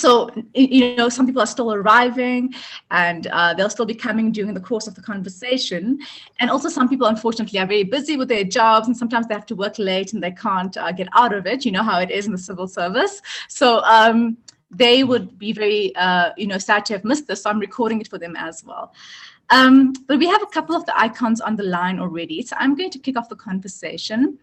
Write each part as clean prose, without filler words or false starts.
So, some people are still arriving, and they'll still be coming during the course of the conversation. And also some people, unfortunately, are very busy with their jobs, and sometimes they have to work late and they can't get out of it. You know how it is in the civil service. So they would be very, sad to have missed this. So I'm recording it for them as well. But we have a couple of the icons on the line already. So I'm going to kick off the conversation.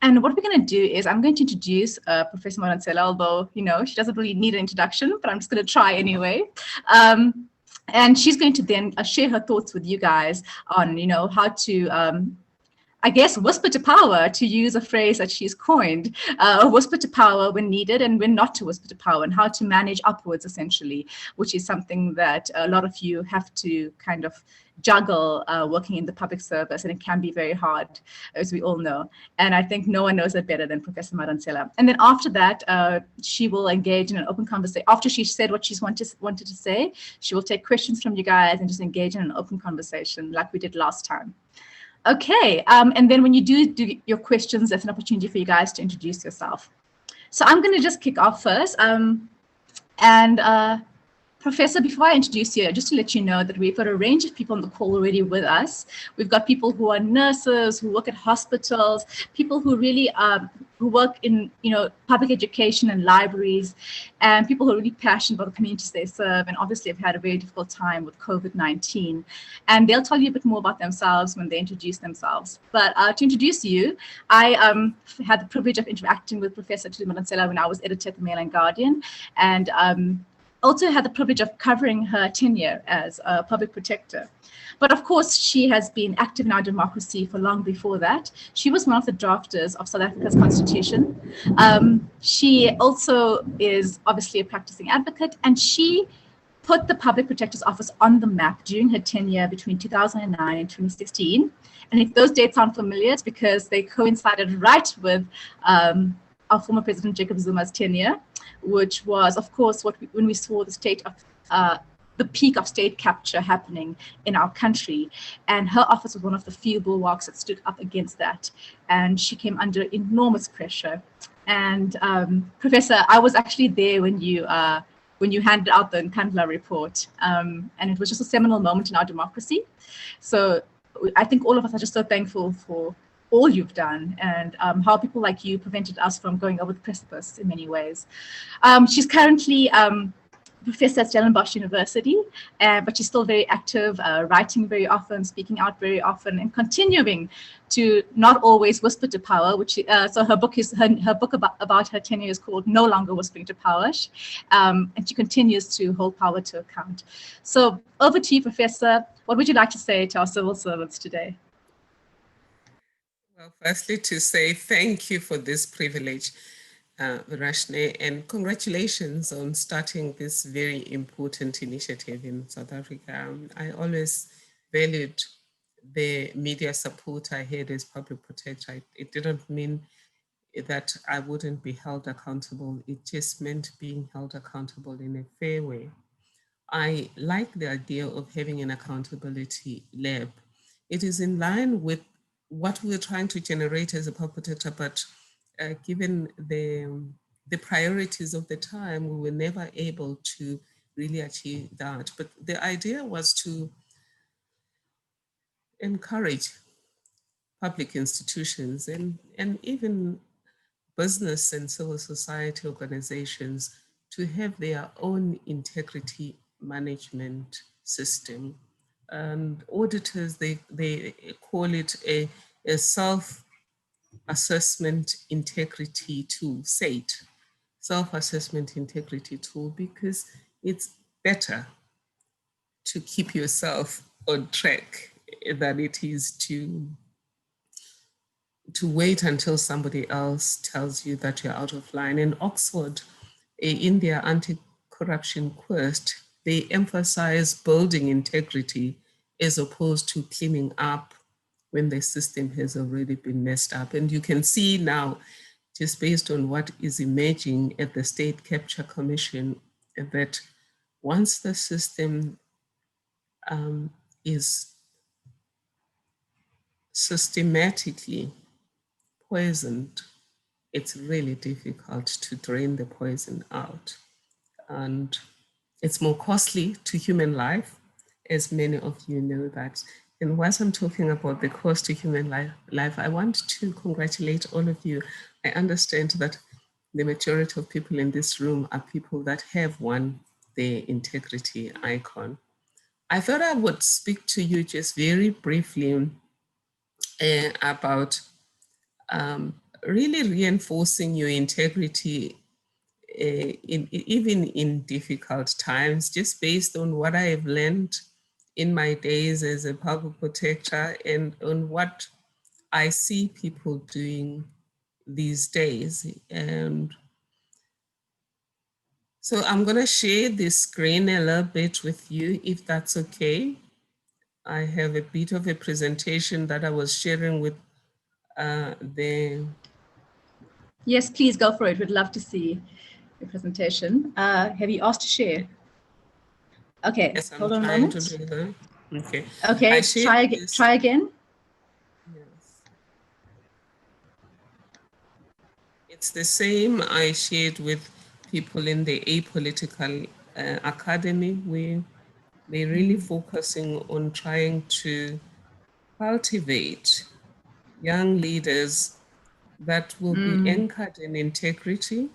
And what we're going to do is I'm going to introduce Professor Madonsela, although, she doesn't really need an introduction, but I'm just going to try anyway. And she's going to then share her thoughts with you guys on, how to, whisper to power, to use a phrase that she's coined, whisper to power when needed and when not to whisper to power, and how to manage upwards, essentially, which is something that a lot of you have to kind of juggle working in the public service, and it can be very hard, as we all know. And I think no one knows it better than Professor Madonsela. And then after that, she will engage in an open conversation. After she said what she's wanted to say, she will take questions from you guys and just engage in an open conversation like we did last time. Okay, and then when you do your questions, that's an opportunity for you guys to introduce yourself. So I'm going to just kick off first. Professor, before I introduce you, just to let you know that we've got a range of people on the call already with us. We've got people who are nurses, who work at hospitals, people who really who work in public education and libraries, and people who are really passionate about the communities they serve, and obviously have had a very difficult time with COVID-19. And they'll tell you a bit more about themselves when they introduce themselves. But to introduce you, I had the privilege of interacting with Professor Thuli Madonsela when I was editor at the Mail and Guardian, and also had the privilege of covering her tenure as a public protector. But of course, she has been active in our democracy for long before that. She was one of the drafters of South Africa's constitution. She also is obviously a practicing advocate, and she put the Public Protector's Office on the map during her tenure between 2009 and 2016. And if those dates aren't familiar, it's because they coincided right with our former President Jacob Zuma's tenure, which was, of course, when we saw the state of the peak of state capture happening in our country. And her office was one of the few bulwarks that stood up against that. And she came under enormous pressure. And Professor, I was actually there when you handed out the Nkandla report. And it was just a seminal moment in our democracy. So I think all of us are just so thankful for all you've done, and how people like you prevented us from going over the precipice in many ways. She's currently professor at Stellenbosch University, but she's still very active, writing very often, speaking out very often, and continuing to not always whisper to power. So her book about her tenure is called "No Longer Whispering to Power," and she continues to hold power to account. So over to you, Professor. What would you like to say to our civil servants today? Well, firstly, to say thank you for this privilege, Rashne, and congratulations on starting this very important initiative in South Africa. I always valued the media support I had as public protector. It didn't mean that I wouldn't be held accountable. It just meant being held accountable in a fair way. I like the idea of having an accountability lab. It is in line with what we're trying to generate as a public protector, but given the priorities of the time, we were never able to really achieve that. But the idea was to encourage public institutions and even business and civil society organizations to have their own integrity management system. And auditors, they call it a self-assessment integrity tool, SAIT, self-assessment integrity tool, because it's better to keep yourself on track than it is to wait until somebody else tells you that you're out of line. In Oxford, in their anti-corruption quest, they emphasize building integrity as opposed to cleaning up when the system has already been messed up. And you can see now, just based on what is emerging at the State Capture Commission, that once the system is systematically poisoned, it's really difficult to drain the poison out. and it's more costly to human life, as many of you know that. And whilst I'm talking about the cost to human life, I want to congratulate all of you. I understand that the majority of people in this room are people that have won the integrity icon. I thought I would speak to you just very briefly about really reinforcing your integrity even in difficult times, just based on what I have learned in my days as a public protector and on what I see people doing these days. And so I'm going to share this screen a little bit with you, if that's okay. I have a bit of a presentation that I was sharing with the... Yes, please go for it. We'd love to see your presentation. Have you asked to share? Okay, Yes, I'm hold on a trying to moment. do that. Okay. Okay, try again. Yes. It's the same I shared with people in the apolitical academy. We're really focusing on trying to cultivate young leaders that will be anchored in integrity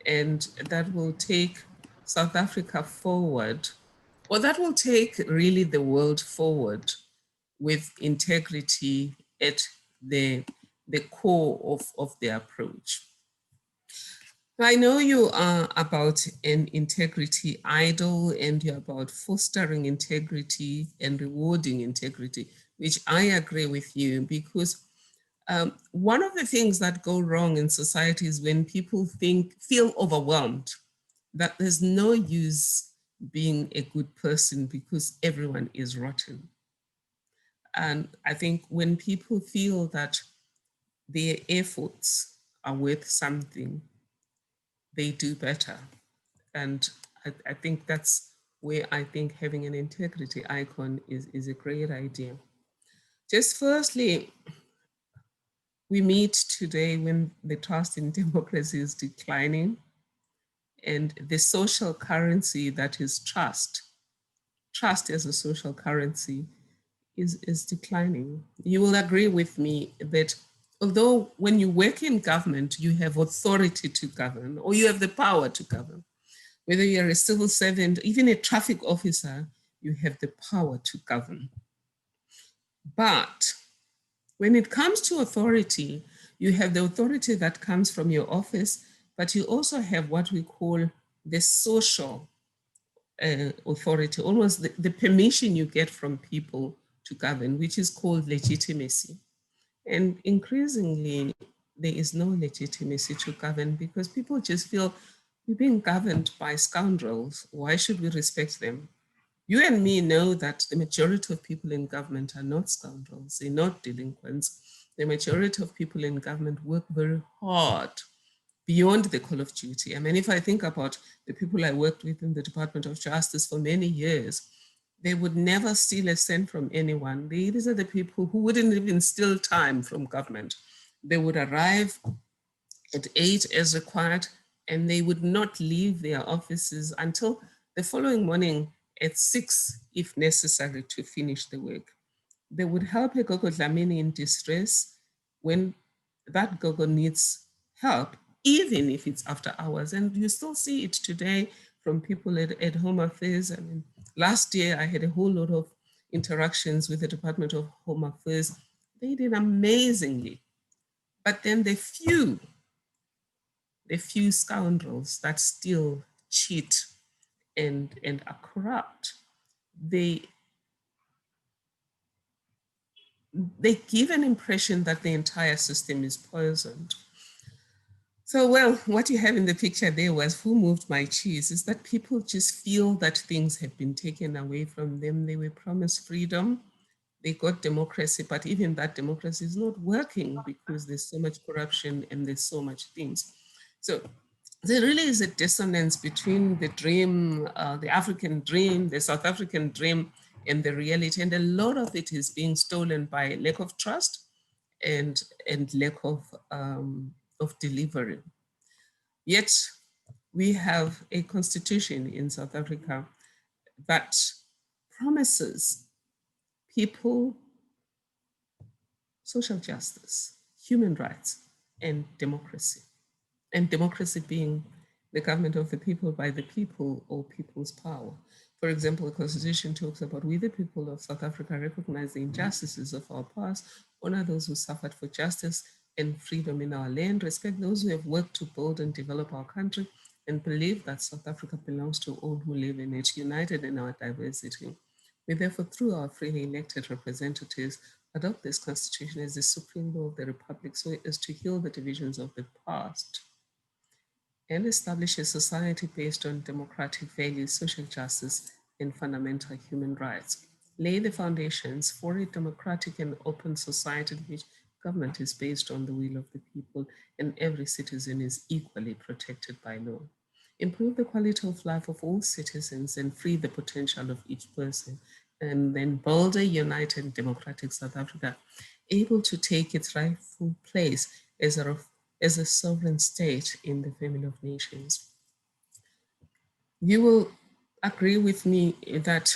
and that will take South Africa forward, or that will take really the world forward with integrity at the core of the approach. I know you are about an integrity idol and you're about fostering integrity and rewarding integrity, which I agree with you, because one of the things that go wrong in society is when people feel overwhelmed, that there's no use being a good person because everyone is rotten. And I think when people feel that their efforts are worth something, they do better. And I think that's where I think having an integrity icon is a great idea. Just firstly, we meet today when the trust in democracy is declining and the social currency that is trust as a social currency is declining. You will agree with me that although when you work in government, you have authority to govern or you have the power to govern, whether you're a civil servant, even a traffic officer, you have the power to govern. But when it comes to authority, you have the authority that comes from your office, but you also have what we call the social authority, almost the permission you get from people to govern, which is called legitimacy. And increasingly, there is no legitimacy to govern because people just feel we're being governed by scoundrels. Why should we respect them? You and me know that the majority of people in government are not scoundrels, they're not delinquents. The majority of people in government work very hard beyond the call of duty. I mean, if I think about the people I worked with in the Department of Justice for many years, they would never steal a cent from anyone. These are the people who wouldn't even steal time from government. They would arrive at 8 as required, and they would not leave their offices until the following morning at 6, if necessary, to finish the work. They would help a Gogo Dlamini in distress when that Gogo needs help, even if it's after hours. And you still see it today from people at Home Affairs. I mean, last year I had a whole lot of interactions with the Department of Home Affairs. They did amazingly. But then the few scoundrels that still cheat and are corrupt, they give an impression that the entire system is poisoned. So, well, what you have in the picture there was who moved my cheese, is that people just feel that things have been taken away from them. They were promised freedom, they got democracy, but even that democracy is not working because there's so much corruption and there's so much things. So there really is a dissonance between the dream, the African dream, the South African dream, and the reality. And a lot of it is being stolen by lack of trust and lack of delivery. Yet We have a constitution in South Africa that promises people social justice, human rights, and democracy. And democracy being the government of the people, by the people, or people's power. For example, the Constitution talks about we, the people of South Africa, recognize the injustices of our past, honor those who suffered for justice and freedom in our land, respect those who have worked to build and develop our country, and believe that South Africa belongs to all who live in it, united in our diversity. We therefore, through our freely elected representatives, adopt this constitution as the supreme law of the Republic so as to heal the divisions of the past and establish a society based on democratic values, social justice, and fundamental human rights. Lay the foundations for a democratic and open society in which government is based on the will of the people and every citizen is equally protected by law. Improve the quality of life of all citizens and free the potential of each person, and then build a united democratic South Africa able to take its rightful place as a sovereign state in the family of nations. You will agree with me that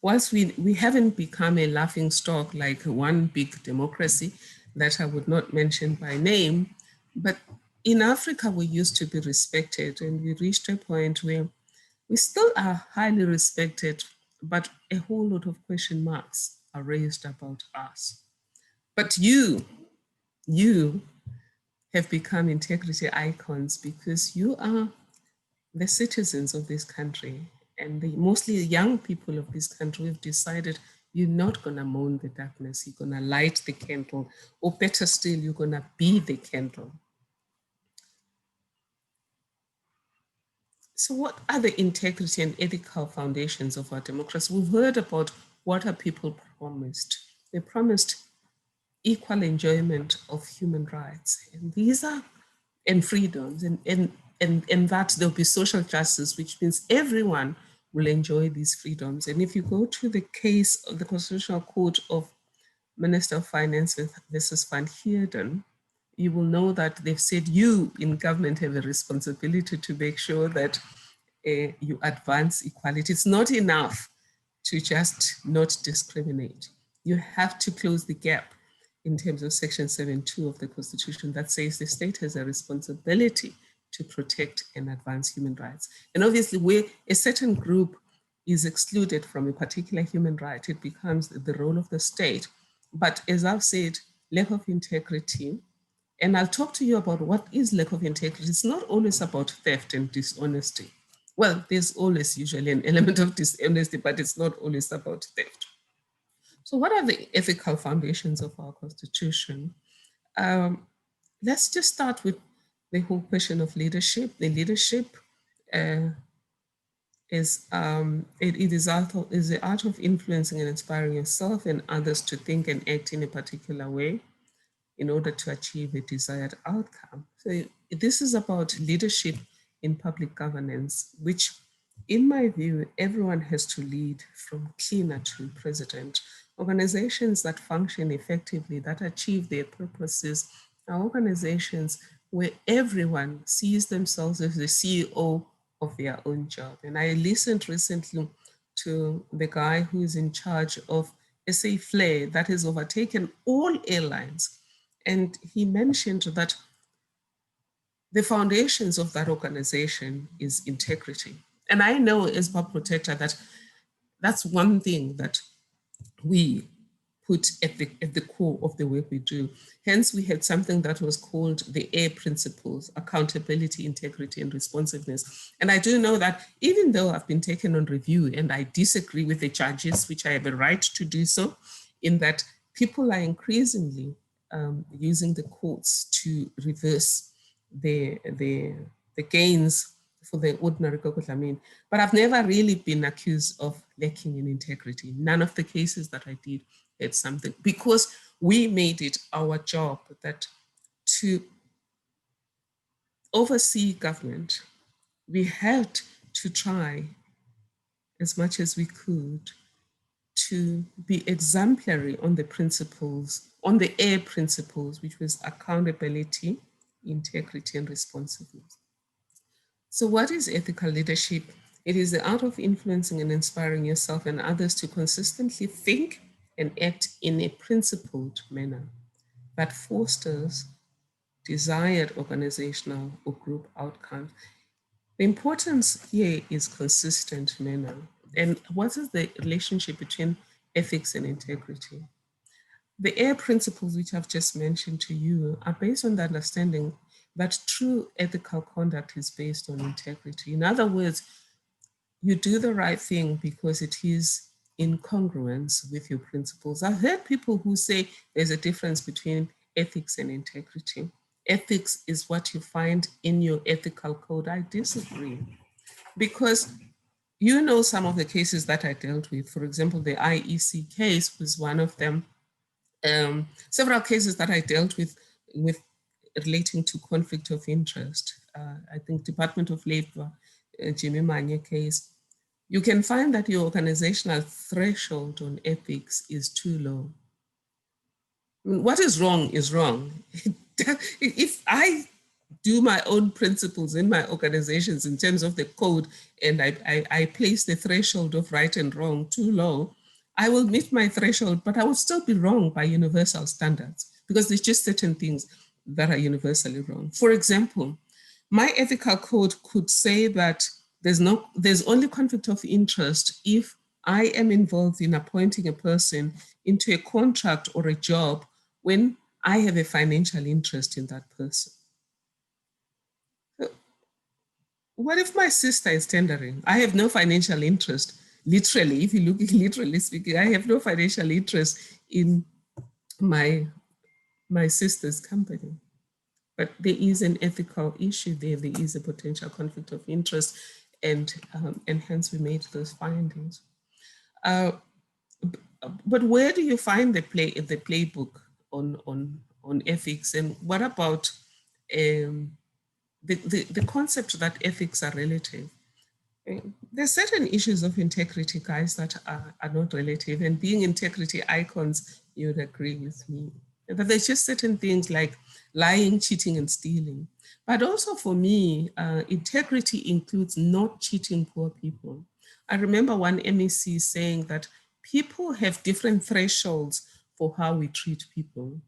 whilst we haven't become a laughing stock like one big democracy that I would not mention by name, but in Africa we used to be respected, and we reached a point where we still are highly respected, but a whole lot of question marks are raised about us. But you have become integrity icons because you are the citizens of this country, and mostly the young people of this country have decided you're not going to mourn the darkness, you're going to light the candle, or better still, you're going to be the candle. So what are the integrity and ethical foundations of our democracy? We've heard about what our people promised. They promised equal enjoyment of human rights, and these are and freedoms, and that there'll be social justice, which means everyone will enjoy these freedoms. And if you go to the case of the Constitutional Court of Minister of Finance versus Van Heerden, you will know that they've said you in government have a responsibility to make sure that you advance equality. It's not enough to just not discriminate. You have to close the gap in terms of Section 7.2 of the Constitution that says the state has a responsibility to protect and advance human rights. And obviously, where a certain group is excluded from a particular human right, it becomes the role of the state. But as I've said, lack of integrity, and I'll talk to you about what is lack of integrity. It's not always about theft and dishonesty. Well, there's always usually an element of dishonesty, but it's not always about theft. So what are the ethical foundations of our Constitution? Let's just start with the whole question of leadership. The leadership is the art of influencing and inspiring yourself and others to think and act in a particular way in order to achieve a desired outcome. So this is about leadership in public governance, which in my view, everyone has to lead from cleaner to president. Organizations that function effectively, that achieve their purposes, are organizations where everyone sees themselves as the CEO of their own job. And I listened recently to the guy who is in charge of SA Flair that has overtaken all airlines. And he mentioned that the foundations of that organization is integrity. And I know as Bob Protector that that's one thing that we put at the core of the work we do. Hence, we had something that was called the AIR principles: accountability, integrity, and responsiveness. And I do know that even though I've been taken on review and I disagree with the judges, which I have a right to do so, in that people are increasingly using the courts to reverse the gains for the ordinary Kokotlamin. But I've never really been accused of lacking in integrity. None of the cases that I did had something, because we made it our job that to oversee government, we had to try as much as we could to be exemplary on the principles, on the AIR principles, which was accountability, integrity, and responsiveness. So what is ethical leadership? It is the art of influencing and inspiring yourself and others to consistently think and act in a principled manner that fosters desired organizational or group outcomes. The importance here is consistent manner. And what is the relationship between ethics and integrity? The AIR principles, which I've just mentioned to you, are based on the understanding that true ethical conduct is based on integrity. In other words, you do the right thing because it is in congruence with your principles. I've heard people who say there's a difference between ethics and integrity. Ethics is what you find in your ethical code. I disagree, because you know some of the cases that I dealt with. For example, the IEC case was one of them. Several cases that I dealt with relating to conflict of interest. I think Department of Labor, Jimmy Manye case. You can find that your organizational threshold on ethics is too low. I mean, what is wrong is wrong. If I do my own principles in my organizations in terms of the code, and I place the threshold of right and wrong too low, I will meet my threshold, but I will still be wrong by universal standards, because there's just certain things that are universally wrong. For example, my ethical code could say that there's only conflict of interest if I am involved in appointing a person into a contract or a job when I have a financial interest in that person. What if my sister is tendering? I have no financial interest. Literally, if you look literally speaking, I have no financial interest in my sister's company. But there is an ethical issue there. There is a potential conflict of interest, and hence we made those findings. But where do you find the playbook on ethics? And what about the concept that ethics are relative? There's certain issues of integrity, guys, that are not relative. And being integrity icons, you'd agree with me. But there's just certain things like lying, cheating, and stealing. But also for me, integrity includes not cheating poor people. I remember one MEC saying that people have different thresholds for how we treat people.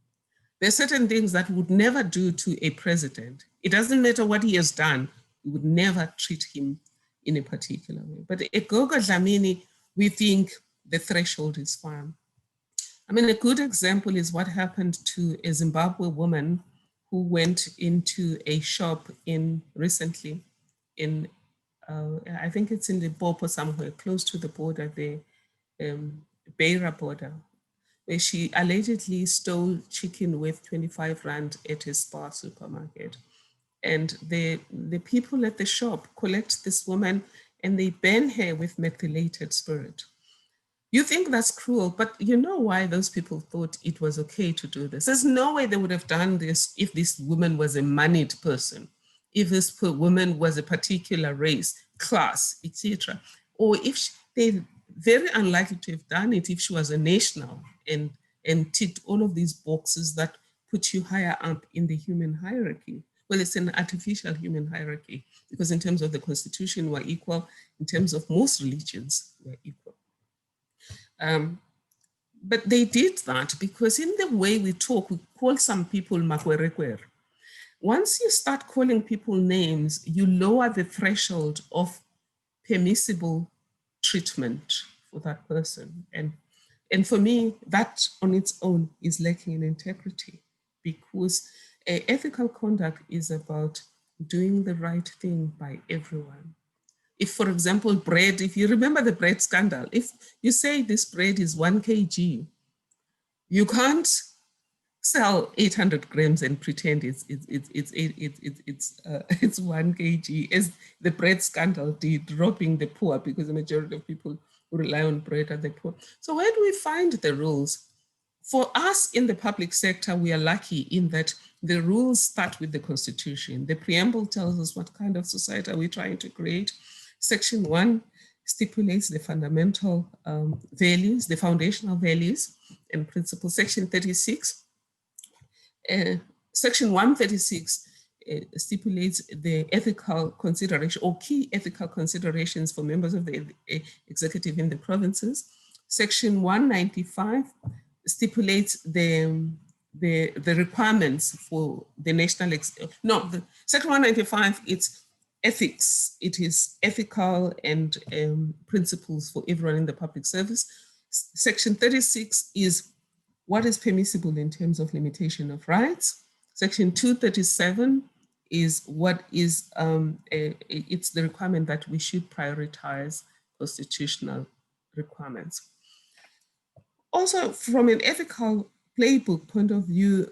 There's certain things that we would never do to a president. It doesn't matter what he has done, we would never treat him in a particular way. But at Gogo Dlamini, we think the threshold is fine. I mean, a good example is what happened to a Zimbabwe woman who went into a shop recently in, I think it's in the Bopo somewhere, close to the border, the Beira border, where she allegedly stole chicken worth 25 Rand at a Spar supermarket. And the people at the shop collect this woman and they burn her with methylated spirit. You think that's cruel, but you know why those people thought it was okay to do this. There's no way they would have done this if this woman was a moneyed person, if this woman was a particular race, class, etc. Or if they're very unlikely to have done it if she was a national and ticked all of these boxes that put you higher up in the human hierarchy. Well, it's an artificial human hierarchy, because in terms of the Constitution, we're equal. In terms of most religions, we're equal. But they did that because in the way we talk, we call some people makwerekwer. Once you start calling people names, you lower the threshold of permissible treatment for that person. And for me, that on its own is lacking in integrity, because ethical conduct is about doing the right thing by everyone. If, for example, bread, if you remember the bread scandal, if you say this bread is 1 kg, you can't sell 800 grams and pretend it's 1 kg, as the bread scandal did, robbing the poor, because the majority of people who rely on bread are the poor. So where do we find the rules? For us in the public sector, we are lucky in that the rules start with the Constitution. The preamble tells us what kind of society are we trying to create. Section 1 stipulates the fundamental values, the foundational values and principles. Section 36, Section 136 stipulates the ethical consideration or key ethical considerations for members of the executive in the provinces. Section 195 stipulates the requirements for the national, Section 195, it's ethics. It is ethical and principles for everyone in the public service. Section 36 is what is permissible in terms of limitation of rights. Section 237 is what is, it's the requirement that we should prioritize constitutional requirements. Also, from an ethical playbook point of view,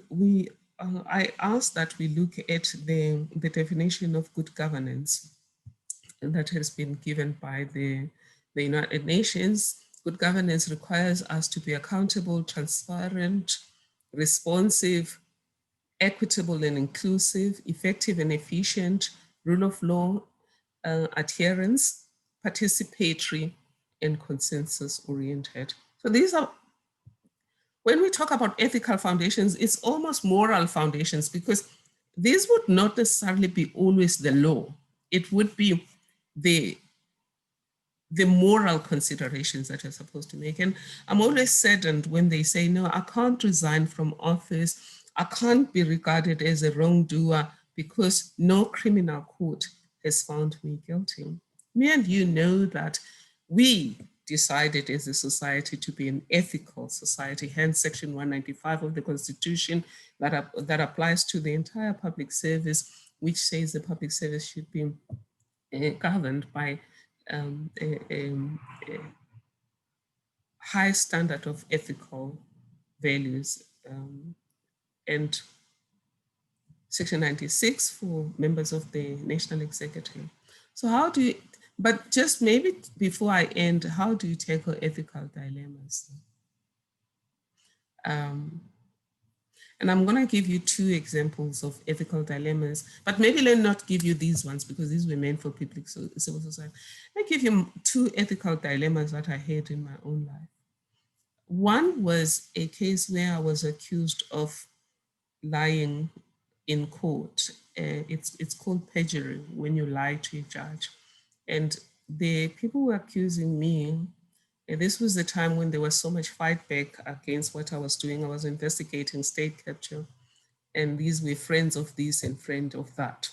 I asked that we look at the definition of good governance that has been given by the United Nations. Good governance requires us to be accountable, transparent, responsive, equitable and inclusive, effective and efficient, rule of law, adherence, participatory, and consensus-oriented. So these are, when we talk about ethical foundations, it's almost moral foundations, because these would not necessarily be always the law. It would be the moral considerations that you're supposed to make. And I'm always saddened when they say, no, I can't resign from office. I can't be regarded as a wrongdoer because no criminal court has found me guilty. Me and you know that we decided as a society to be an ethical society, hence Section 195 of the Constitution that applies to the entire public service, which says the public service should be governed by a high standard of ethical values, and Section 96 for members of the National Executive. So how do you, but just maybe before I end, how do you tackle ethical dilemmas? And I'm going to give you two examples of ethical dilemmas, but maybe let me not give you these ones because these were meant for public civil society. I give you two ethical dilemmas that I had in my own life. One was a case where I was accused of lying in court. It's called perjury, when you lie to a judge. And the people were accusing me. This was the time when there was so much fight back against what I was doing. I was investigating state capture, and these were friends of this and friend of that.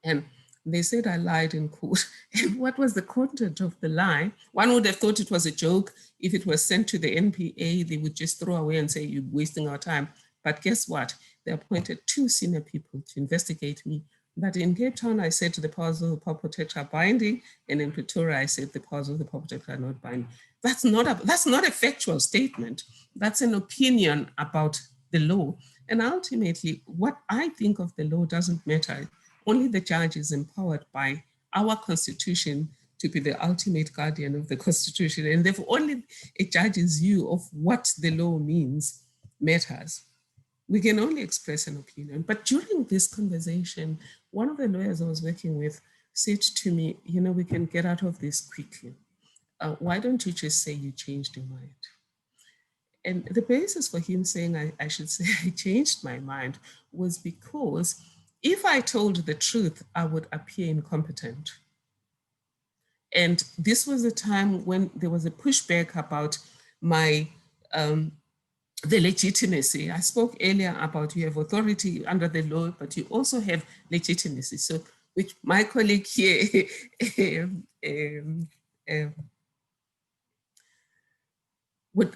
And they said I lied in court. And what was the content of the lie? One would have thought it was a joke. If it was sent to the NPA, they would just throw away and say, you're wasting our time. But guess what? They appointed two senior people to investigate me. But in Cape Town, I said the powers of the power protector are binding, and in Pretoria, I said the powers of the power protector are not binding. That's not a factual statement. That's an opinion about the law. And ultimately, what I think of the law doesn't matter. Only the judge is empowered by our Constitution to be the ultimate guardian of the Constitution. And therefore, only a judge's view of what the law means matters. We can only express an opinion. But during this conversation, one of the lawyers I was working with said to me, you know, we can get out of this quickly. Why don't you just say you changed your mind? And the basis for him saying I should say I changed my mind was because if I told the truth, I would appear incompetent. And this was a time when there was a pushback about my the legitimacy. I spoke earlier about you have authority under the law, but you also have legitimacy. So, which my colleague here would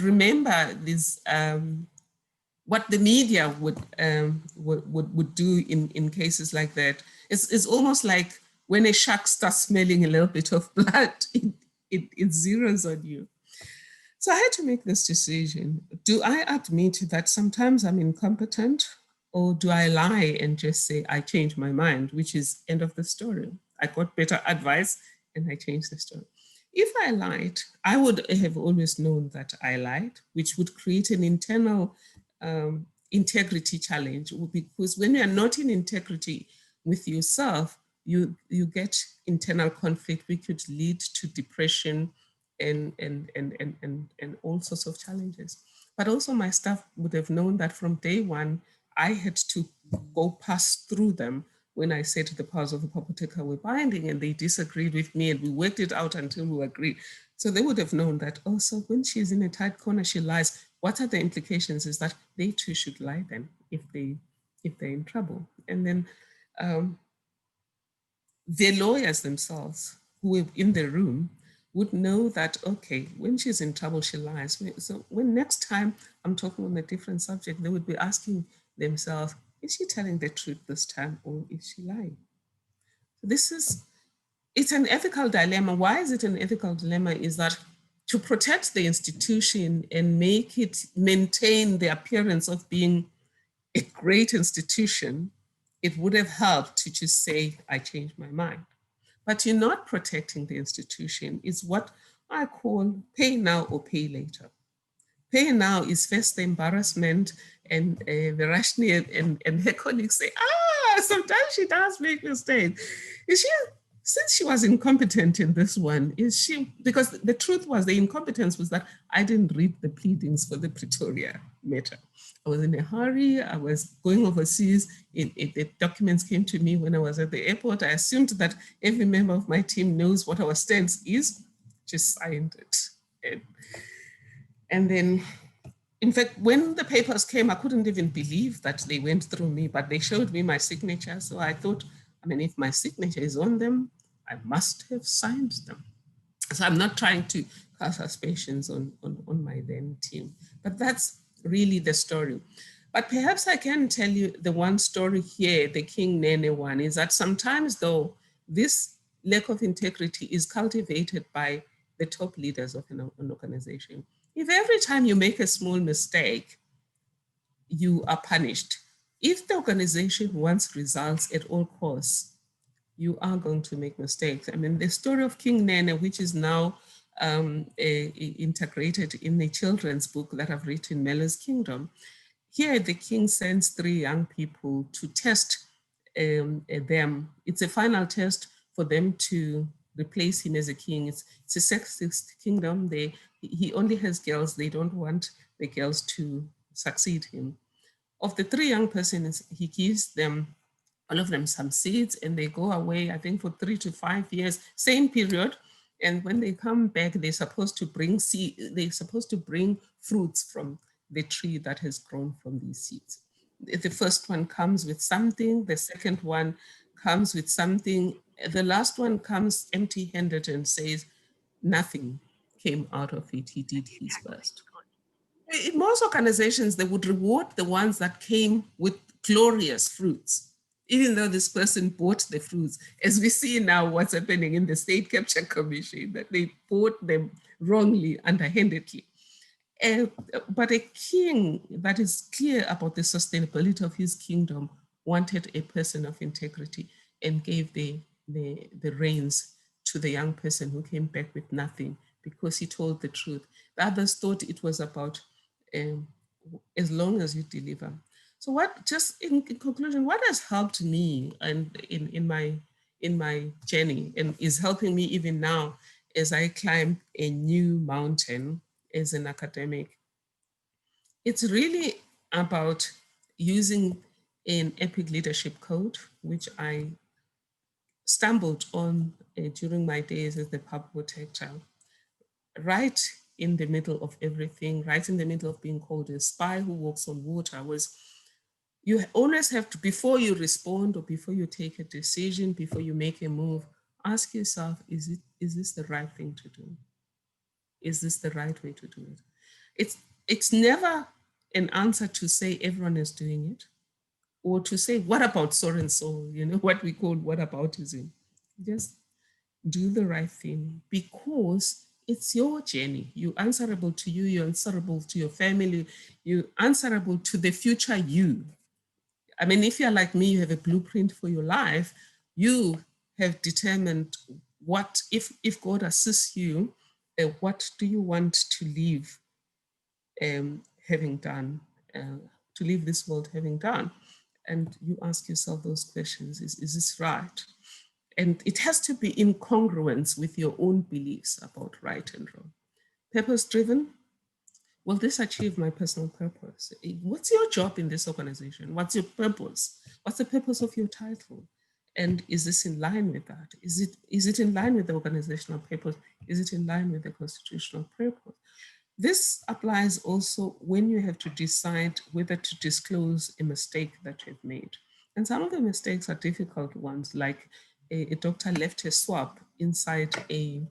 remember this. What the media would do in cases like that. It's almost like when a shark starts smelling a little bit of blood, it zeroes on you. So I had to make this decision. Do I admit that sometimes I'm incompetent, or do I lie and just say I changed my mind, which is end of the story? I got better advice and I changed the story. If I lied, I would have always known that I lied, which would create an internal integrity challenge, because when you're not in integrity with yourself, you get internal conflict, which could lead to depression and all sorts of challenges. but also my staff would have known that from day one, I had to go pass through them when I said the powers of the Papoteka were binding, and they disagreed with me, and we worked it out until we agreed. So they would have known that, oh, so when she's in a tight corner, she lies. What are the implications? Is that they too should lie then if they're in trouble. And then the lawyers themselves who were in the room would know that, okay, when she's in trouble, she lies. So when next time I'm talking on a different subject, they would be asking themselves, is she telling the truth this time or is she lying? It's an ethical dilemma. Why is it an ethical dilemma? Is that to protect the institution and make it maintain the appearance of being a great institution, it would have helped to just say, I changed my mind. But you're not protecting the institution. It's what I call pay now or pay later. Pay now is first the embarrassment, and Virashni and her colleagues say, sometimes she does make mistakes. Is she, since she was incompetent in this one, is she, because the truth was the incompetence was that I didn't read the pleadings for the Pretoria matter. I was in a hurry. I was going overseas. The documents came to me when I was at the airport. I assumed that every member of my team knows what our stance is, just signed it. And then, in fact, when the papers came, I couldn't even believe that they went through me, but they showed me my signature. So I thought, I mean, if my signature is on them, I must have signed them. So I'm not trying to cast aspersions on my then team, but that's really the story. But perhaps I can tell you the one story here, the King Nene one, is that sometimes though, this lack of integrity is cultivated by the top leaders of an organization. If every time you make a small mistake, you are punished, if the organization wants results at all costs, you are going to make mistakes. I mean, the story of King Nene, which is now integrated in a children's book that I've written, Mello's Kingdom. Here, the king sends 3 young people to test them. It's a final test for them to replace him as a king. It's a sexist kingdom. He only has girls. They don't want the girls to succeed him. Of the 3 young persons, he gives them, all of them, some seeds, and they go away, I think, for 3 to 5 years, same period. And when they come back, they're supposed to bring fruits from the tree that has grown from these seeds. The first one comes with something, the second one comes with something, the last one comes empty-handed and says, nothing came out of it, he did his best. In most organizations, they would reward the ones that came with glorious fruits, even though this person bought the fruits. As we see now what's happening in the State Capture Commission, that they bought them wrongly, underhandedly. But a king that is clear about the sustainability of his kingdom wanted a person of integrity and gave the reins to the young person who came back with nothing because he told the truth. The others thought it was about as long as you deliver. So what, just in conclusion, what has helped me and in my journey and is helping me even now as I climb a new mountain as an academic, it's really about using an epic leadership code, which I stumbled on during my days as the pub protector, right in the middle of everything, right in the middle of being called a spy who walks on water, was you always have to, before you respond or before you take a decision, before you make a move, ask yourself, is this the right thing to do? Is this the right way to do it? It's never an answer to say everyone is doing it or to say, what about so and so, what we call whataboutism. Just do the right thing because it's your journey. You're answerable to you, you're answerable to your family, you're answerable to the future you. I mean, if you're like me, you have a blueprint for your life, you have determined what, if God assists you, what do you want to leave having done, to leave this world having done? And you ask yourself those questions, is this right? And it has to be in congruence with your own beliefs about right and wrong. Purpose-driven, will this achieve my personal purpose? What's your job in this organization? What's your purpose? What's the purpose of your title? And is this in line with that? Is it in line with the organizational purpose? Is it in line with the constitutional purpose? This applies also when you have to decide whether to disclose a mistake that you've made. And some of the mistakes are difficult ones, like a doctor left a swab inside a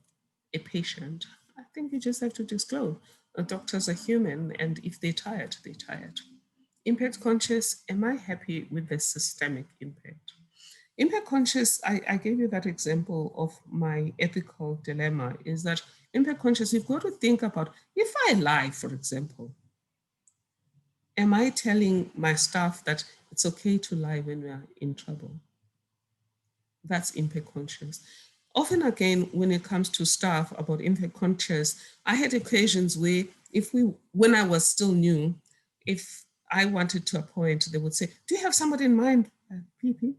patient. I think you just have to disclose. Doctors are human, and if they're tired, they're tired. Impact conscious, am I happy with the systemic impact? Impact conscious, I gave you that example of my ethical dilemma, is that impact conscious, you've got to think about, if I lie, for example, am I telling my staff that it's okay to lie when we are in trouble? That's impact conscious. Often again, when it comes to staff about impact conscious, I had occasions where when I was still new, if I wanted to appoint, they would say, do you have somebody in mind, PP?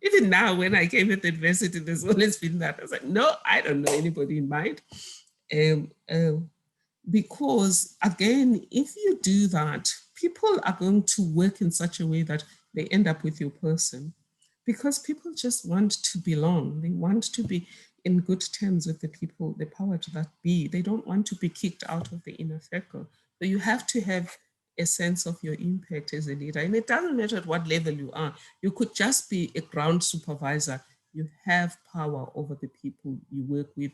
Even now, when I came at the university, there's always been that. I was like, no, I don't know anybody in mind. Because again, if you do that, people are going to work in such a way that they end up with your person, because people just want to belong. They want to be in good terms with the people, the power to that be. They don't want to be kicked out of the inner circle. So you have to have a sense of your impact as a leader. And it doesn't matter at what level you are. You could just be a ground supervisor. You have power over the people you work with.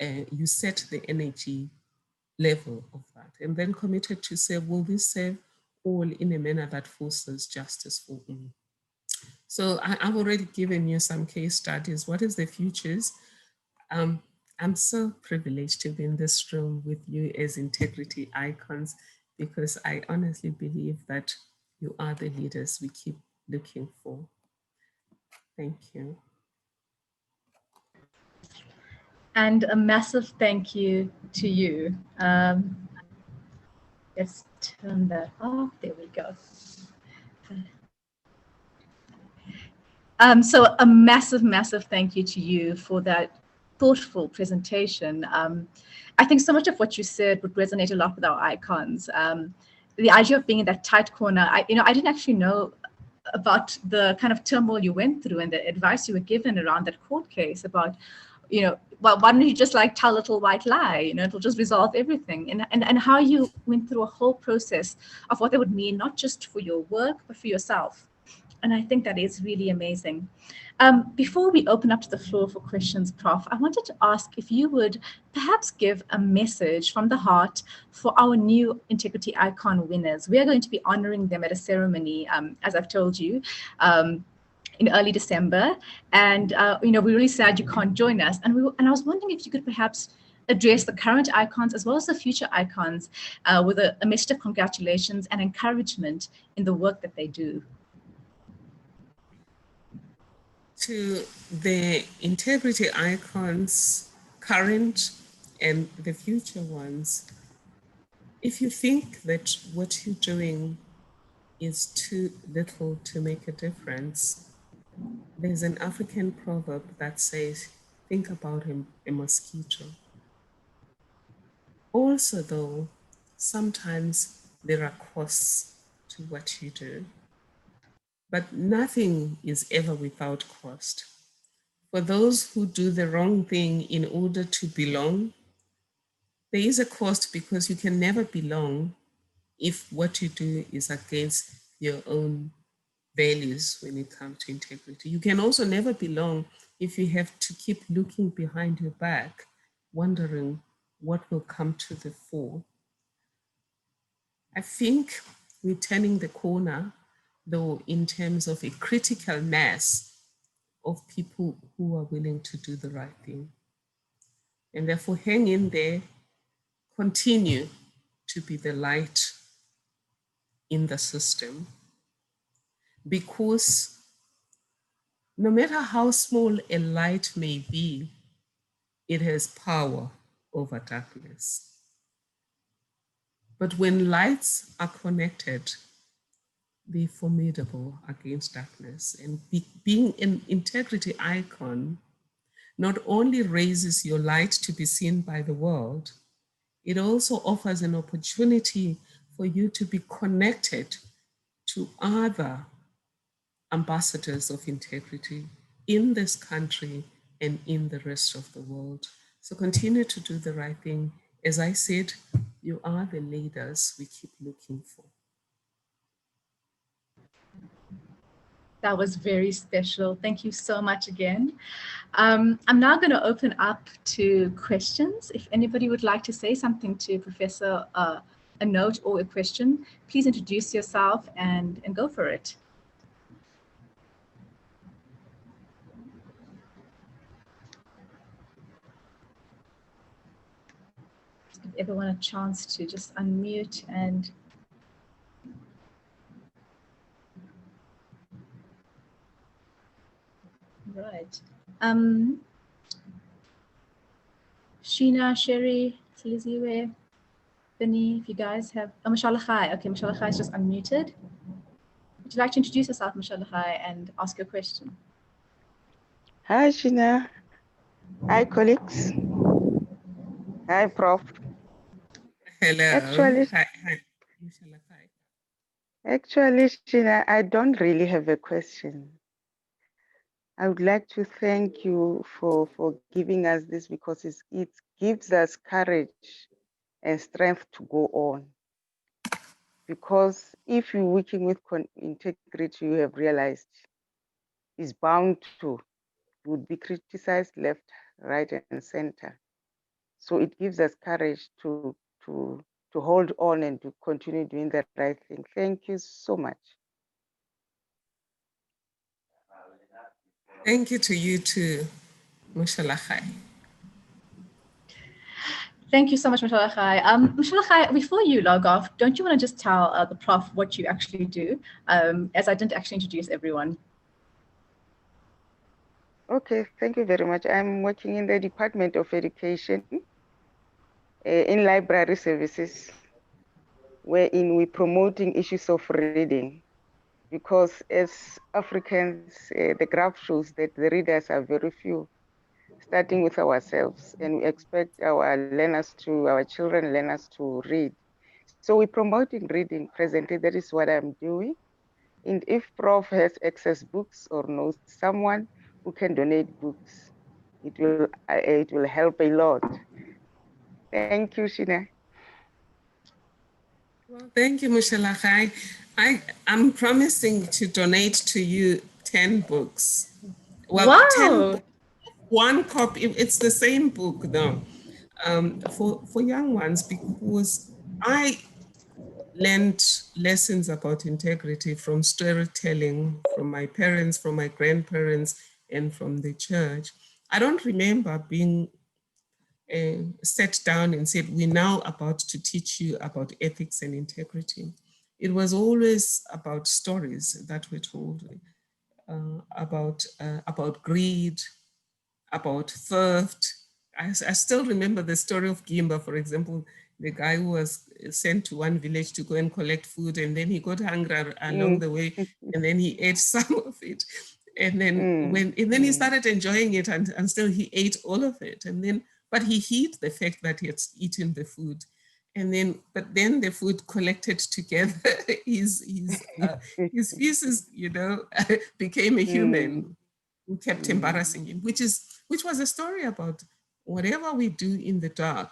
You set the energy level of that, and then committed to say, will this serve all in a manner that fosters justice for all? So I've already given you some case studies. What is the futures? I'm so privileged to be in this room with you as integrity icons, because I honestly believe that you are the leaders we keep looking for. Thank you. And a massive thank you to you. Let's turn that off. There we go. So a massive, massive thank you to you for that thoughtful presentation. I think so much of what you said would resonate a lot with our icons. The idea of being in that tight corner, I didn't actually know about the kind of turmoil you went through and the advice you were given around that court case about, well, why don't you just like tell a little white lie, it'll just resolve everything. And how you went through a whole process of what that would mean, not just for your work, but for yourself. And I think that is really amazing. Before we open up to the floor for questions, Prof, I wanted to ask if you would perhaps give a message from the heart for our new Integrity Icon winners. We are going to be honoring them at a ceremony, as I've told you, in early December. And, we're really sad you can't join us. And I was wondering if you could perhaps address the current icons as well as the future icons with a message of congratulations and encouragement in the work that they do. To the integrity icons, current and the future ones, if you think that what you're doing is too little to make a difference, there's an African proverb that says, think about a mosquito. Also, though, sometimes there are costs to what you do, but nothing is ever without cost. For those who do the wrong thing in order to belong, there is a cost, because you can never belong if what you do is against your own values when it comes to integrity. You can also never belong if you have to keep looking behind your back, wondering what will come to the fore. I think we're turning the corner, though, in terms of a critical mass of people who are willing to do the right thing. And therefore, hang in there, continue to be the light in the system, because no matter how small a light may be, it has power over darkness. But when lights are connected, they're formidable against darkness. And being an integrity icon not only raises your light to be seen by the world, It also offers an opportunity for you to be connected to other ambassadors of integrity in this country and in the rest of the world. So continue to do the right thing. As I said, you are the leaders we keep looking for. That was very special. Thank you so much again. I'm now going to open up to questions. If anybody would like to say something to Professor, a note or a question, please introduce yourself and go for it. Give everyone a chance to just unmute and right. Sheena, Sherry, Siliziwe, Benny, if you guys have, oh, Mashallah Khai. Okay, Mashallah Khai is just unmuted. Would you like to introduce yourself, Mashallah Khai, and ask your question? Hi, Sheena. Hi, colleagues. Hi, Prof. Hello. Actually, Hi. actually, Sheena, I don't really have a question. I would like to thank you for giving us this because it gives us courage and strength to go on. Because if you're working with integrity, you have realized is bound to would be criticized left, right, and center. So it gives us courage to hold on and to continue doing the right thing. Thank you so much. Thank you to you too, Mashallah Khai. Thank you so much, Mashallah Khai. Mashallah Khai, before you log off, don't you want to just tell the Prof what you actually do, as I didn't actually introduce everyone? Okay, thank you very much. I'm working in the Department of Education in library services, wherein we're promoting issues of reading. Because as Africans, the graph shows that the readers are very few, starting with ourselves, and we expect our children learners to read. So we're promoting reading presently. That is what I'm doing. And if Prof has access books or knows someone who can donate books, it will help a lot. Thank you, Sheena. Well, thank you, Mashallah Khai. I'm promising to donate to you 10 books. Well, wow. 10, one copy, it's the same book though, for young ones, because I learned lessons about integrity from storytelling, from my parents, from my grandparents, and from the church. I don't remember being sat down and said, we're now about to teach you about ethics and integrity. It was always about stories that were told about greed, about theft. I still remember the story of Gimba, for example, the guy who was sent to one village to go and collect food, and then he got hungry along the way, and then he ate some of it. And then he started enjoying it, and still he ate all of it. And then, but he hid the fact that he had eaten the food. And then, but then the food collected together his feces, became a human who kept embarrassing him, which was a story about whatever we do in the dark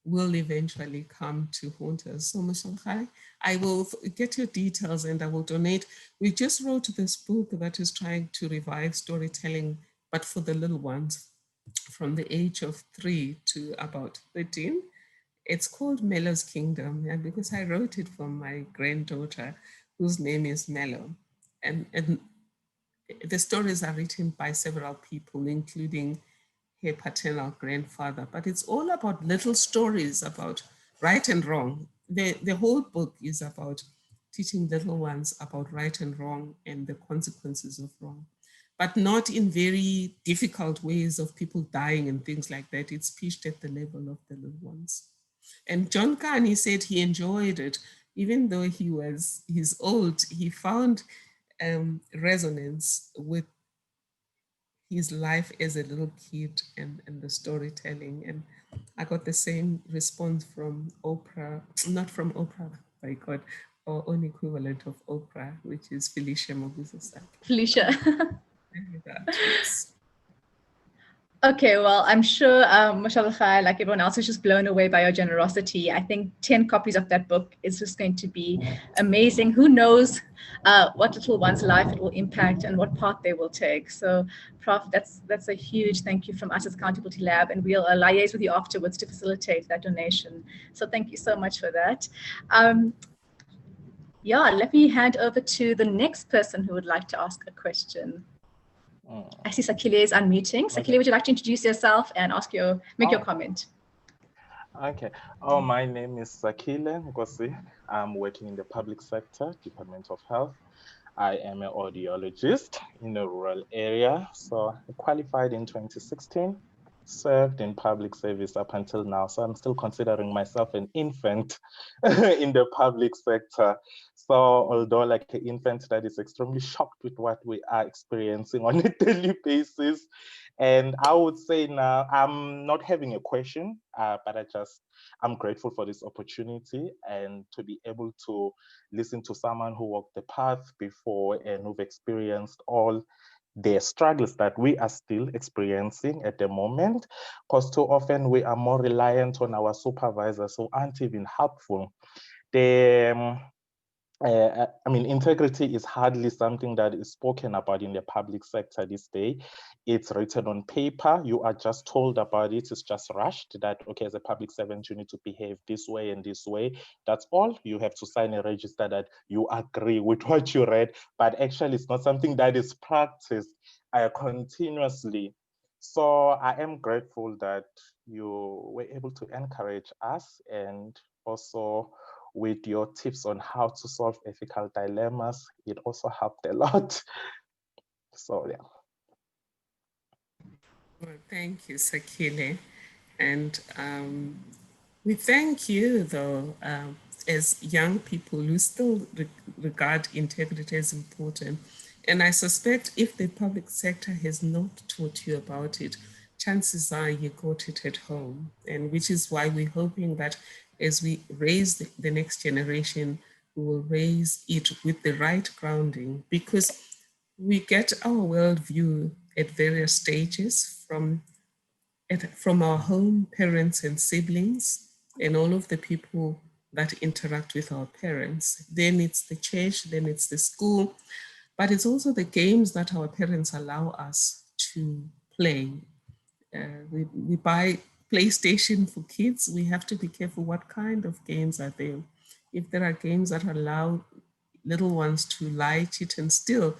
will eventually come to haunt us. So, Mashallah, I will get your details and I will donate. We just wrote this book that is trying to revive storytelling, but for the little ones from the age of 3 to about 13. It's called Mello's Kingdom, and because I wrote it for my granddaughter, whose name is Mello. And the stories are written by several people, including her paternal grandfather, but it's all about little stories about right and wrong. The whole book is about teaching little ones about right and wrong and the consequences of wrong, but not in very difficult ways of people dying and things like that. It's pitched at the level of the little ones. And John Carney said he enjoyed it, even though he's old, he found resonance with his life as a little kid and the storytelling. And I got the same response from Oprah, not from Oprah, by God, our own equivalent of Oprah, which is Felicia Moguzosa. Felicia. Yes. Okay, well, I'm sure, mashallah, like everyone else, is just blown away by your generosity. I think 10 copies of that book is just going to be amazing. Who knows what little one's life it will impact and what path they will take. So, Prof, that's a huge thank you from us as Accountability Lab, and we'll liaise with you afterwards to facilitate that donation. So thank you so much for that. Yeah, let me hand over to the next person who would like to ask a question. I see Sakile is unmuting. Sakile, okay. Would you like to introduce yourself and make your comment? Okay. My name is Sakile Ngosi. I'm working in the public sector, Department of Health. I am an audiologist in a rural area. So I qualified in 2016, served in public service up until now. So I'm still considering myself an infant in the public sector. So although like an infant that is extremely shocked with what we are experiencing on a daily basis, and I would say now I'm not having a question, but I'm grateful for this opportunity and to be able to listen to someone who walked the path before and who've experienced all the struggles that we are still experiencing at the moment, because too often we are more reliant on our supervisors who aren't even helpful. Integrity is hardly something that is spoken about in the public sector this day. It's written on paper. You are just told about it. It's just rushed that, okay, as a public servant, you need to behave this way and this way. That's all. You have to sign a register that you agree with what you read, but actually it's not something that is practiced continuously. So I am grateful that you were able to encourage us, and also with your tips on how to solve ethical dilemmas. It also helped a lot. So, yeah. Well, thank you, Sakile. And we thank you, though, as young people who still regard integrity as important. And I suspect if the public sector has not taught you about it, chances are you got it at home. And which is why we're hoping that as we raise the next generation, we will raise it with the right grounding, because we get our worldview at various stages from our home, parents and siblings, and all of the people that interact with our parents. Then it's the church, then it's the school, but it's also the games that our parents allow us to play. We buy PlayStation for kids. We have to be careful what kind of games are there. If there are games that allow little ones to lie, cheat, and steal,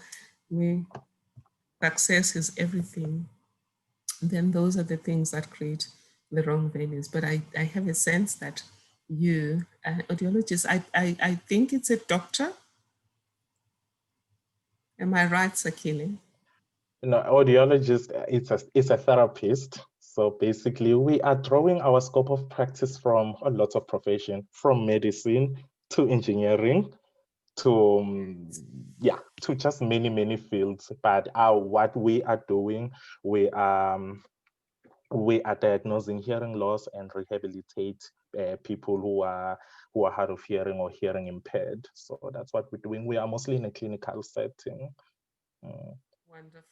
where success is everything, then those are the things that create the wrong values. But I have a sense that you, audiologist, I think it's a doctor. Am I right, Sakile? No, audiologist, it's a therapist. So basically, we are drawing our scope of practice from a lot of profession, from medicine to engineering to just many fields. But what we are doing, we are diagnosing hearing loss and rehabilitate people who are hard of hearing or hearing impaired. So that's what we're doing. We are mostly in a clinical setting. Wonderful.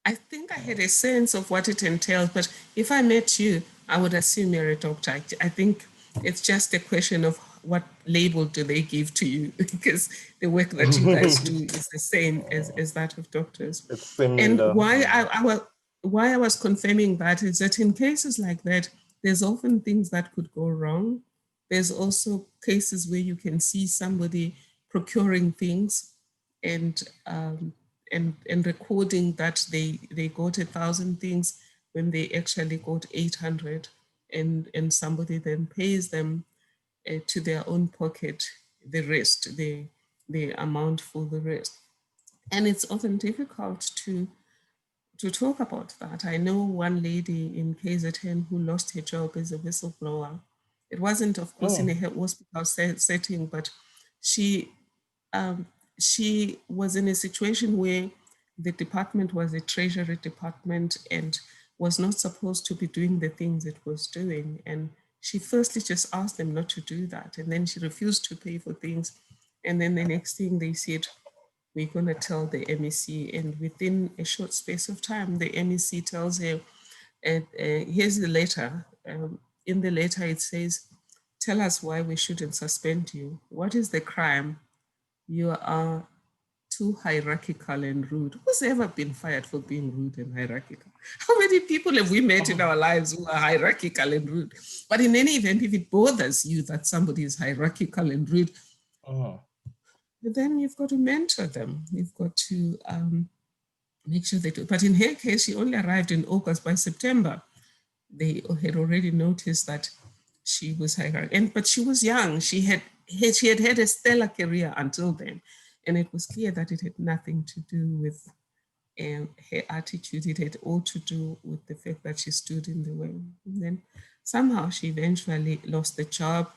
I think I had a sense of what it entails, but if I met you, I would assume you're a doctor. I think it's just a question of what label do they give to you, because the work that you guys do is the same as that of doctors. It's similar. And why I was confirming that is that in cases like that, there's often things that could go wrong. There's also cases where you can see somebody procuring things and recording that they got 1,000 things when they actually got 800, and somebody then pays them to their own pocket the rest, the amount for the rest. And it's often difficult to talk about that. I know one lady in KZN who lost her job as a whistleblower. It wasn't, of course, in a hospital setting, but she was in a situation where the department was a treasury department and was not supposed to be doing the things it was doing. And she firstly just asked them not to do that. And then she refused to pay for things. And then the next thing they said, we're going to tell the MEC. And within a short space of time, the MEC tells her, here's the letter. In the letter, it says, tell us why we shouldn't suspend you. What is the crime? You are too hierarchical and rude. Who's ever been fired for being rude and hierarchical? How many people have we met in our lives who are hierarchical and rude? But in any event, if it bothers you that somebody is hierarchical and rude, then you've got to mentor them. You've got to make sure they do. But in her case, she only arrived in August. By September, they had already noticed that she was hierarchical. But she was young. She had had a stellar career until then. And it was clear that it had nothing to do with her attitude. It had all to do with the fact that she stood in the way. And then somehow she eventually lost the job.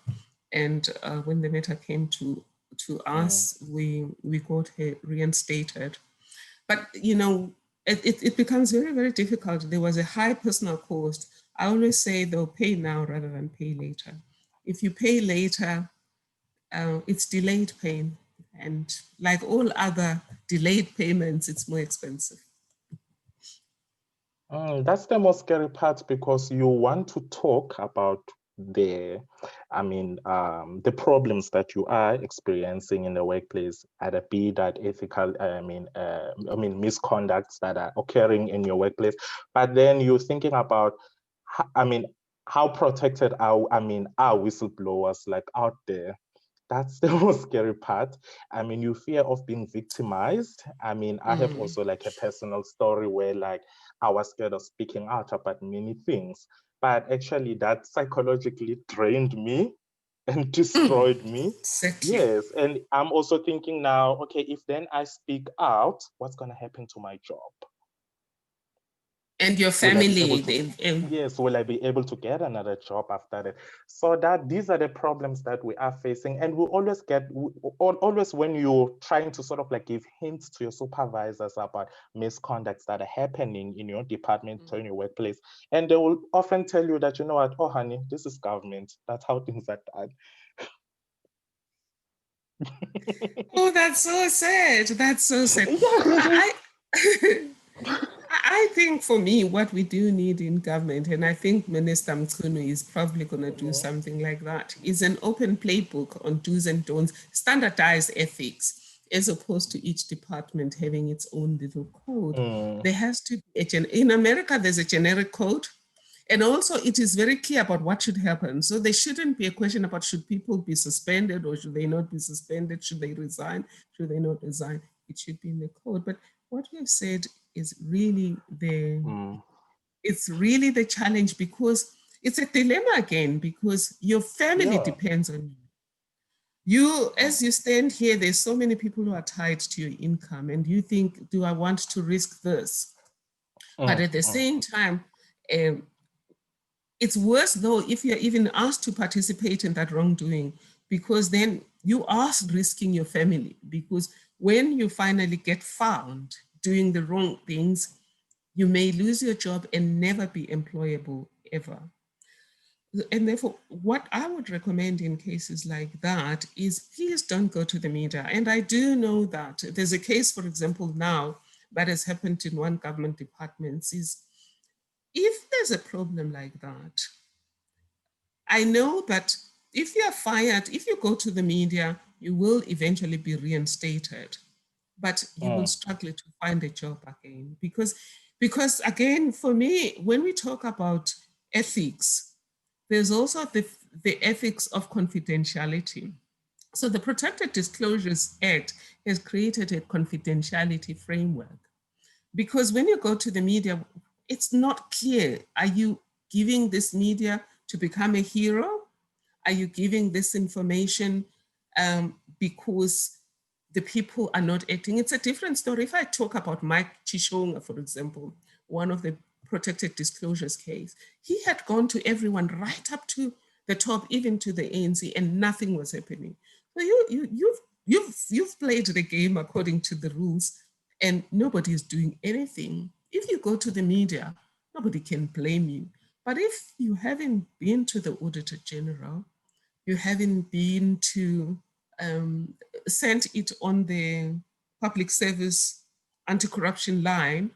And when the matter came to us, we got her reinstated. But, you know, it becomes very, very difficult. There was a high personal cost. I always say they'll pay now rather than pay later. If you pay later, it's delayed pain. And like all other delayed payments, it's more expensive. That's the most scary part, because you want to talk about the problems that you are experiencing in the workplace, either be that ethical, misconducts that are occurring in your workplace, but then you're thinking about, how protected are whistleblowers like out there. That's the most scary part. I mean, you fear of being victimized. I mean, I have also like a personal story where like I was scared of speaking out about many things, but actually that psychologically drained me and destroyed me. Exactly. Yes, and I'm also thinking now, okay, if then I speak out, what's going to happen to my job? And your family. Yes, will I be able to get another job after that? So that these are the problems that we are facing. And we always always when you're trying to sort of like give hints to your supervisors about misconducts that are happening in your department or in your workplace, and they will often tell you that, you know what, oh honey, this is government. That's how things are done. Oh, that's so sad. That's so sad. I think for me, what we do need in government, and I think Minister Mchunu is probably going to do something like that, is an open playbook on do's and don'ts, standardized ethics, as opposed to each department having its own little code. There has to be in America, there's a generic code. And also it is very clear about what should happen. So there shouldn't be a question about should people be suspended or should they not be suspended? Should they resign? Should they not resign? It should be in the code. But what we have said is really it's really the challenge, because it's a dilemma again, because your family depends on you. You, as you stand here, there's so many people who are tied to your income, and you think, do I want to risk this? But at the same time, it's worse though if you're even asked to participate in that wrongdoing, because then you are risking your family, because when you finally get found doing the wrong things, you may lose your job and never be employable ever. And therefore, what I would recommend in cases like that is please don't go to the media. And I do know that there's a case, for example, now that has happened in one government department is if there's a problem like that, I know that if you are fired, if you go to the media, you will eventually be reinstated, but you will struggle to find a job again. Because again, for me, when we talk about ethics, there's also the ethics of confidentiality. So the Protected Disclosures Act has created a confidentiality framework. Because when you go to the media, it's not clear. Are you giving this media to become a hero? Are you giving this information because the people are not acting? It's a different story. If I talk about Mike Chishonga, for example, one of the protected disclosures case, he had gone to everyone right up to the top, even to the ANC, and nothing was happening. So you've played the game according to the rules, and nobody is doing anything. If you go to the media, nobody can blame you. But if you haven't been to the Auditor General, you haven't been to sent it on the public service anti-corruption line,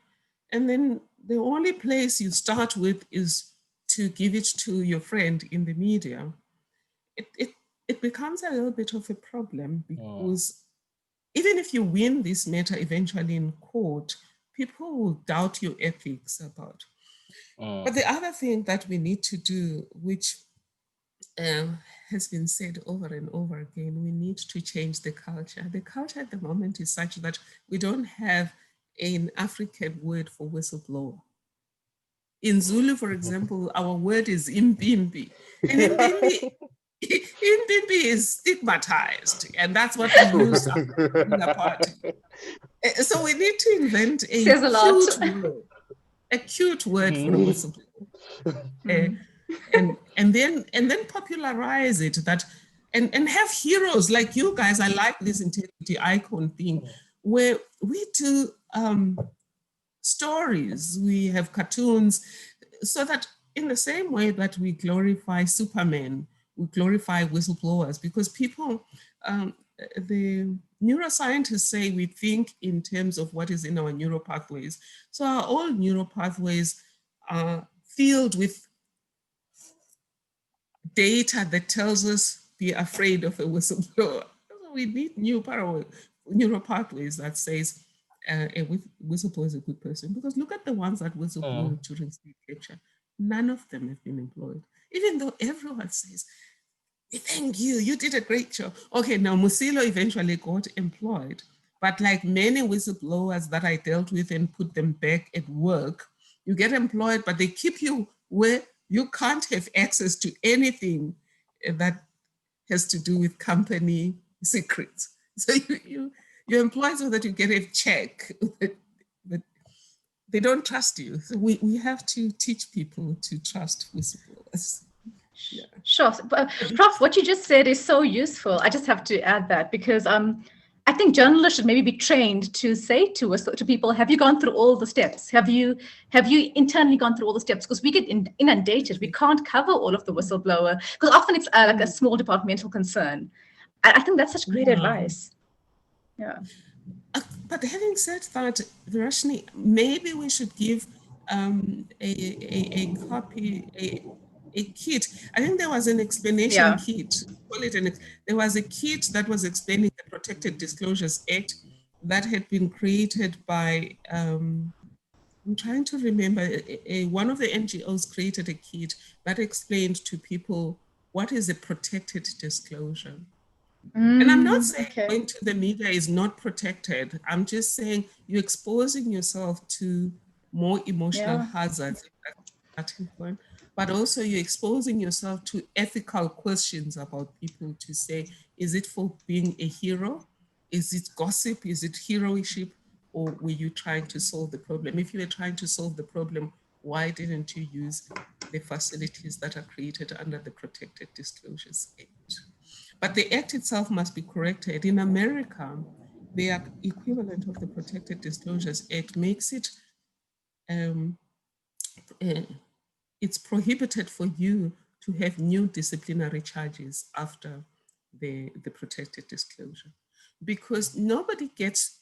and then the only place you start with is to give it to your friend in the media, it becomes a little bit of a problem, because even if you win this matter eventually in court, people will doubt your ethics about. But the other thing that we need to do, which has been said over and over again, we need to change the culture. The culture at the moment is such that we don't have an African word for whistleblower. In Zulu, for example, our word is impimpi. And impimpi is stigmatized, and that's what we use in the party. So we need to invent a cute word for a whistleblower. And then popularize it, and have heroes like you guys. I like this integrity icon thing, where we do stories, we have cartoons, so that in the same way that we glorify Superman, we glorify whistleblowers, because people, the neuroscientists say we think in terms of what is in our neural pathways. So our all neural pathways are filled with data that tells us be afraid of a whistleblower. So we need neural pathways that says a whistleblower is a good person, because look at the ones that whistleblow during state capture. None of them have been employed, even though everyone says, thank you, you did a great job. Okay, now Musilo eventually got employed, but like many whistleblowers that I dealt with and put them back at work, you get employed, but they keep you where you can't have access to anything that has to do with company secrets. So you're employed so that you get a check, but they don't trust you. So we have to teach people to trust whistleblowers. Yeah. Sure. Prof, what you just said is so useful. I just have to add that, because I think journalists should maybe be trained to say to people, have you gone through all the steps? Have you internally gone through all the steps? Because we get inundated. We can't cover all of the whistleblower, because often it's like a small departmental concern. I think that's such great advice. Yeah. But having said that, Virashni, maybe we should give a copy, a kit. I think there was an explanation kit. There was a kit that was explaining the Protected Disclosures Act that had been created by, I'm trying to remember, one of the NGOs created a kit that explained to people what is a protected disclosure. And I'm not saying going to the media is not protected. I'm just saying you're exposing yourself to more emotional hazards, but also you're exposing yourself to ethical questions about people, to say, is it for being a hero? Is it gossip? Is it heroiship? Or were you trying to solve the problem? If you were trying to solve the problem, why didn't you use the facilities that are created under the Protected Disclosures Act? But the act itself must be corrected. In America, the equivalent of the Protected Disclosures Act makes it, it's prohibited for you to have new disciplinary charges after the protected disclosure, because nobody gets,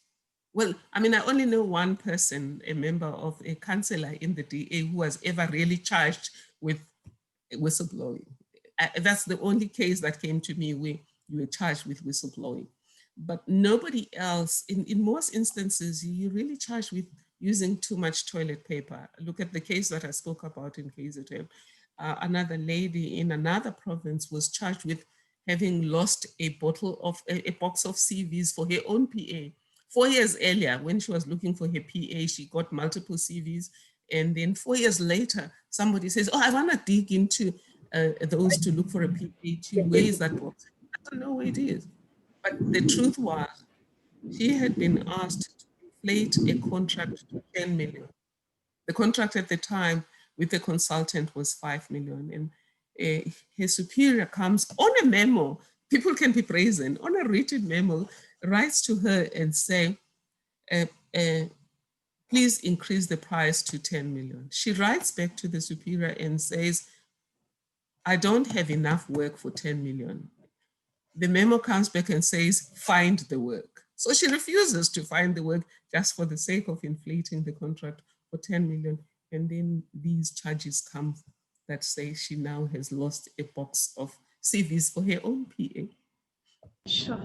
well, I mean, I only know one person, a member of a councillor in the DA, who was ever really charged with whistleblowing. That's the only case that came to me where you were charged with whistleblowing. But nobody else, in most instances, you're really charged with using too much toilet paper. Look at the case that I spoke about in KZN. Another lady in another province was charged with having lost a box of CVs for her own PA. 4 years earlier, when she was looking for her PA, she got multiple CVs. And then 4 years later, somebody says, oh, I want to dig into those to look for a PA2. Where is that box? I don't know where it is. But the truth was, she had been asked to inflate a contract to 10 million. The contract at the time with the consultant was 5 million. And her superior comes on a memo, people can be brazen, on a written memo, writes to her and say, please increase the price to 10 million. She writes back to the superior and says, I don't have enough work for 10 million. The memo comes back and says, find the work. So she refuses to find the work just for the sake of inflating the contract for 10 million. And then these charges come that say she now has lost a box of CVs for her own PA. Sure.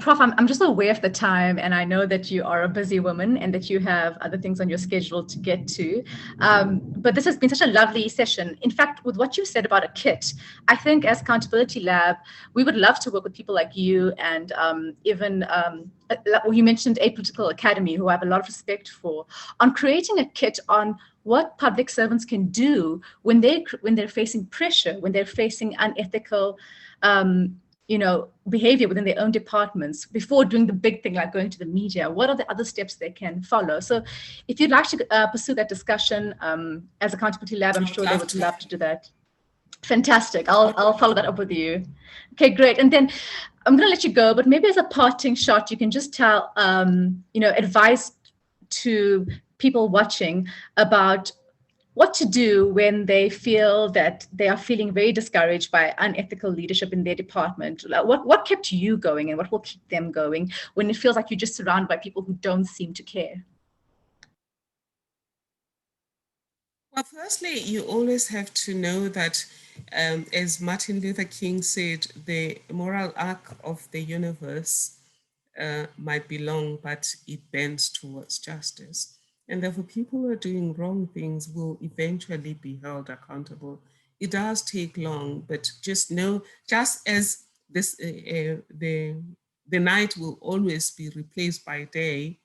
Prof, I'm just aware of the time, and I know that you are a busy woman and that you have other things on your schedule to get to. But this has been such a lovely session. In fact, with what you said about a kit, I think as Accountability Lab, we would love to work with people like you and even you mentioned Apolitical Academy, who I have a lot of respect for, on creating a kit on what public servants can do when they're facing pressure, when they're facing unethical behavior within their own departments before doing the big thing like going to the media. What are the other steps they can follow? So if you'd like to pursue that discussion as Accountability Lab, I'm sure they would love to do that. Fantastic. I'll follow that up with you. Okay, great. And then I'm going to let you go, but maybe as a parting shot, you can just tell, advice to people watching about what to do when they feel that they are feeling very discouraged by unethical leadership in their department. What kept you going and what will keep them going when it feels like you're just surrounded by people who don't seem to care? Well, firstly, you always have to know that, as Martin Luther King said, the moral arc of the universe might be long, but it bends towards justice. And therefore, people who are doing wrong things will eventually be held accountable. It does take long, but just know, just as this, the night will always be replaced by day,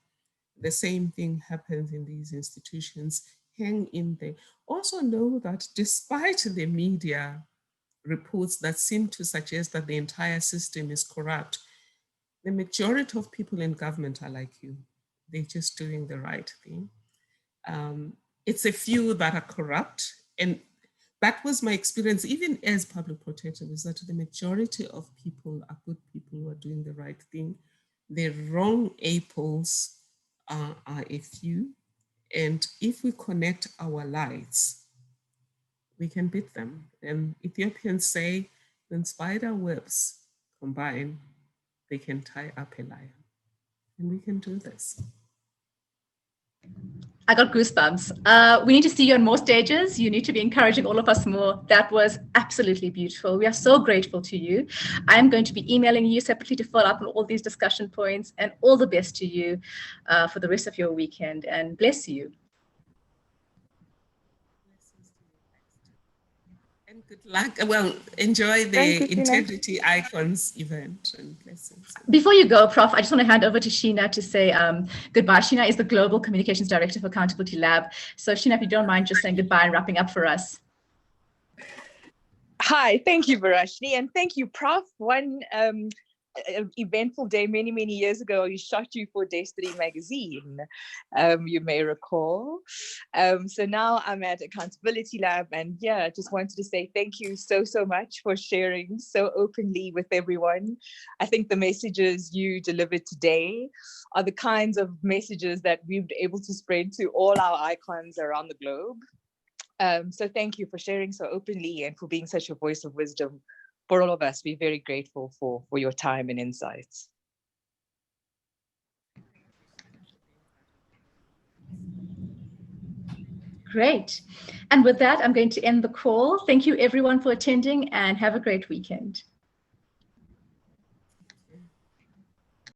the same thing happens in these institutions. Hang in there. Also know that despite the media reports that seem to suggest that the entire system is corrupt, the majority of people in government are like you. They're just doing the right thing. It's a few that are corrupt. And that was my experience, even as public protector, is that the majority of people are good people who are doing the right thing. The wrong apples are a few. And if we connect our lights, we can beat them. And Ethiopians say, when spider webs combine, they can tie up a lion. And we can do this. I got goosebumps. We need to see you on more stages. You need to be encouraging all of us more. That was absolutely beautiful. We are so grateful to you. I'm going to be emailing you separately to follow up on all these discussion points, and all the best to you for the rest of your weekend, and bless you. And good luck. Well, enjoy the Integrity Icons event, and blessings. Before you go, Prof, I just want to hand over to Sheena to say goodbye. Sheena is the Global Communications Director for Accountability Lab. So Sheena, if you don't mind just saying goodbye and wrapping up for us. Hi, thank you, Varashni, and thank you, Prof. One eventful day many years ago, you shot you for Destiny magazine, you may recall. So now I'm at Accountability Lab, and yeah, just wanted to say thank you so much for sharing so openly with everyone. I think the messages you delivered today are the kinds of messages that we've been able to spread to all our icons around the globe. So thank you for sharing so openly and for being such a voice of wisdom for all of us. We're very grateful for your time and insights. Great. And with that, I'm going to end the call. Thank you everyone for attending, and have a great weekend.